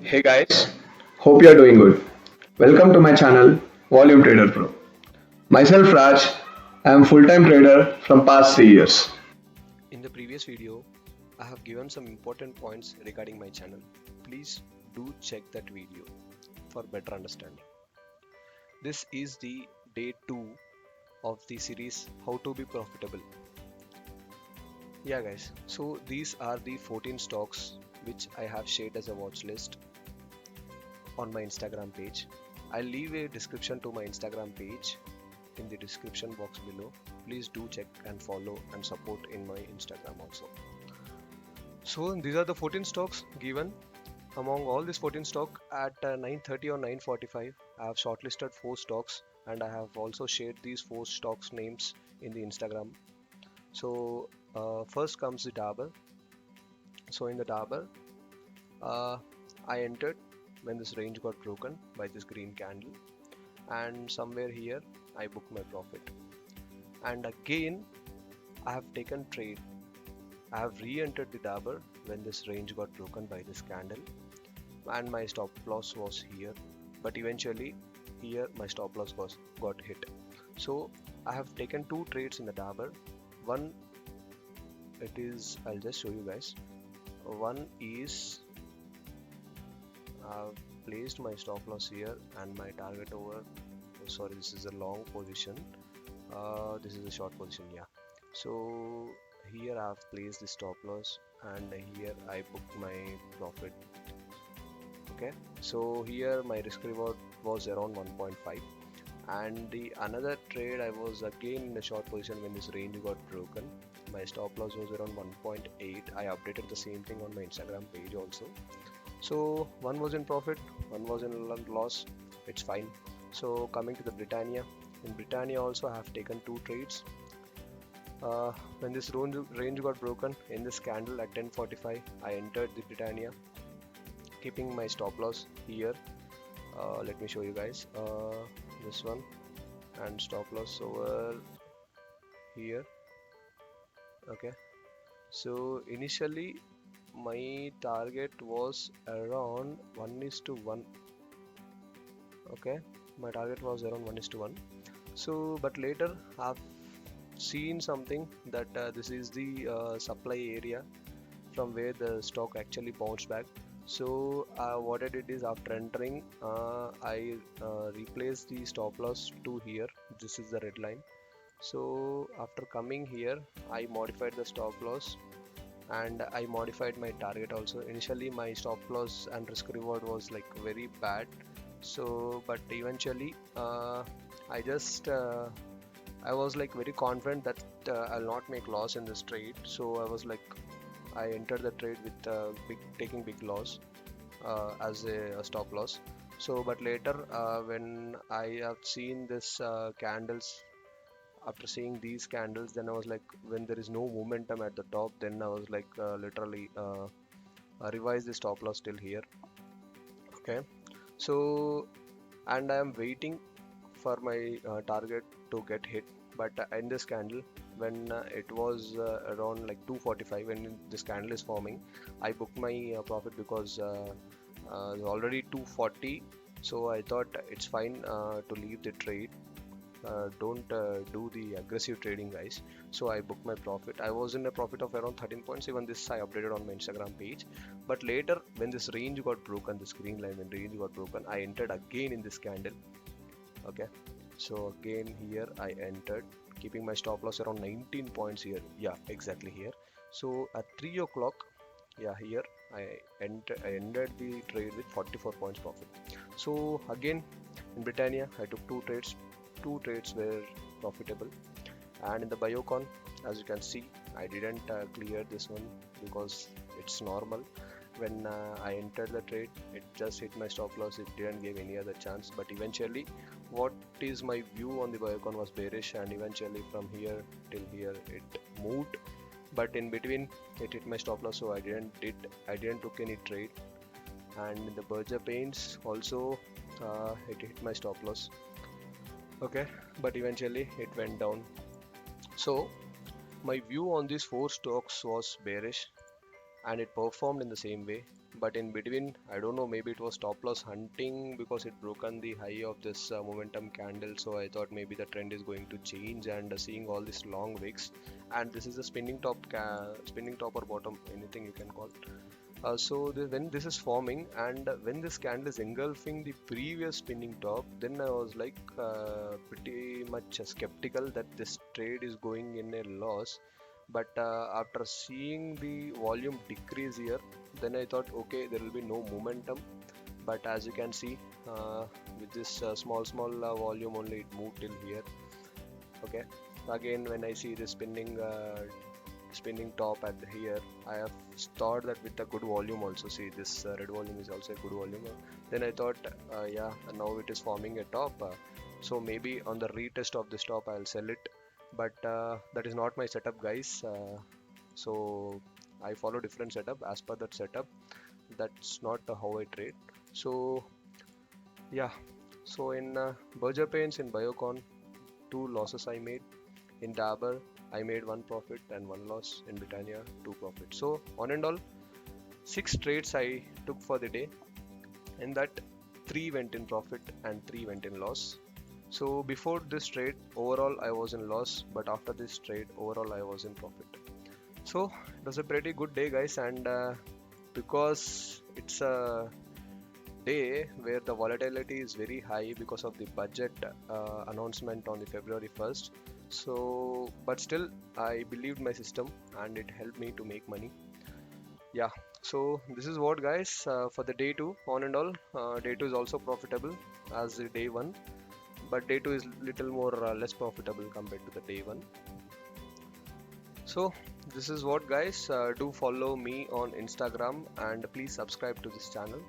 Hey guys, hope you are doing good. Welcome to my channel, Volume Trader Pro. Myself Raj, I am full-time trader from past 3 years. In the previous video, I have given some important points regarding my channel. Please do check that video for better understanding. This is the day 2 of the series How to be Profitable. Yeah guys, so these are the 14 stocks which I have shared as a watch list on my Instagram page. I'll leave a description to my Instagram page in the description box below. Please do check and follow and support in my Instagram also. So these are the 14 stocks given. Among all these 14 stock at 9:30 or 9:45, I have shortlisted 4 stocks and I have also shared these 4 stocks names in the Instagram. So first comes the Dabur. So in the Dabur, uh, I entered when this range got broken by this green candle, and somewhere here I booked my profit. And again, I have taken trade. I have re-entered the Dabur when this range got broken by this candle, and my stop loss was here, but eventually here my stop loss got hit. So I have taken 2 trades in the Dabur. One, it is, I'll just show you guys. One is I've placed my stop loss here and my target over, oh, sorry, this is a long position, this is a short position, yeah. So here I've placed the stop loss and here I booked my profit. Okay, so here my risk reward was around 1.5, and the another trade I was again in a short position when this range got broken. My stop loss was around 1.8. I updated the same thing on my Instagram page also. So one was in profit, one was in loss. It's fine. So coming to the Britannia, in Britannia also I have taken 2 trades. When this range got broken in this candle at 10:45, I entered the Britannia, keeping my stop loss here. Let me show you guys this one, and stop loss over here. Okay, so initially my target was around 1 is to 1. Okay, my target was around 1 is to 1. So but later I've seen something that this is the supply area from where the stock actually bounced back. So what I did is, after entering, I replaced the stop loss to here. This is the red line. So after coming here, I modified the stop loss and I modified my target also. Initially my stop loss and risk reward was like very bad. So but eventually I was like very confident that I'll not make loss in this trade. So I entered the trade with taking big loss as a stop loss. So but later when I have seen this candles, after seeing these candles, then I was like, when there is no momentum at the top, then I was like literally revise the stop loss till here. Okay, so and I am waiting for my target to get hit, but in this candle, when it was around like 2:45, when this candle is forming, I booked my profit because already 2:40. So I thought it's fine to leave the trade. Don't do the aggressive trading, guys. So I booked my profit. I was in a profit of around 13 points. Even this I updated on my Instagram page. But later when this range got broken, this green line, when range got broken, I entered again in this candle. Okay, so again here I entered, keeping my stop loss around 19 points here. Yeah, exactly here. So at 3 o'clock, yeah, here I ended the trade with 44 points profit. So again in Britannia I took 2 trades. 2 trades were profitable. And in the Biocon, as you can see, I didn't clear this one because it's normal. When I entered the trade, it just hit my stop loss. It didn't give any other chance. But eventually, what is my view on the Biocon was bearish, and eventually from here till here it moved. But in between, it hit my stop loss, so I didn't took any trade. And in the Berger Paints also, it hit my stop loss. Okay, but eventually it went down. So my view on these 4 stocks was bearish, and it performed in the same way. But in between, I don't know, maybe it was stop loss hunting because it broken the high of this momentum candle. So I thought maybe the trend is going to change, and seeing all these long wicks, and this is a spinning top or bottom, anything you can call. When this is forming, and when this candle is engulfing the previous spinning top, then I was like pretty much skeptical that this trade is going in a loss. But after seeing the volume decrease here, then I thought, okay, there will be no momentum. But as you can see, with this small volume only, it moved till here. Okay. Again, when I see the spinning top at here, I have thought that with a good volume also, see this red volume is also a good volume. Then I thought, yeah, now it is forming a top. So maybe on the retest of this top, I'll sell it. But that is not my setup, guys. So I follow different setup. As per that setup, that's not how I trade. So yeah. So in Berger Paints, in Biocon, two losses I made. In Dabur, I made one profit and one loss. In Britannia, two profits. So on and all, six trades I took for the day. In that, three went in profit and three went in loss. So before this trade, overall I was in loss, but after this trade, overall I was in profit. So it was a pretty good day, guys, and because it's a day where the volatility is very high because of the budget announcement on the February 1st. So, but still, I believed my system and it helped me to make money. Yeah. So this is what, guys, for the day two. On and all, day two is also profitable as the day one, but day two is little more less profitable compared to the day one. So this is what, guys, do follow me on Instagram and please subscribe to this channel.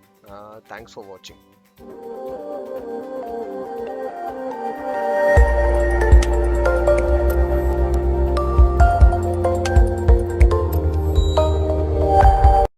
Thanks for watching.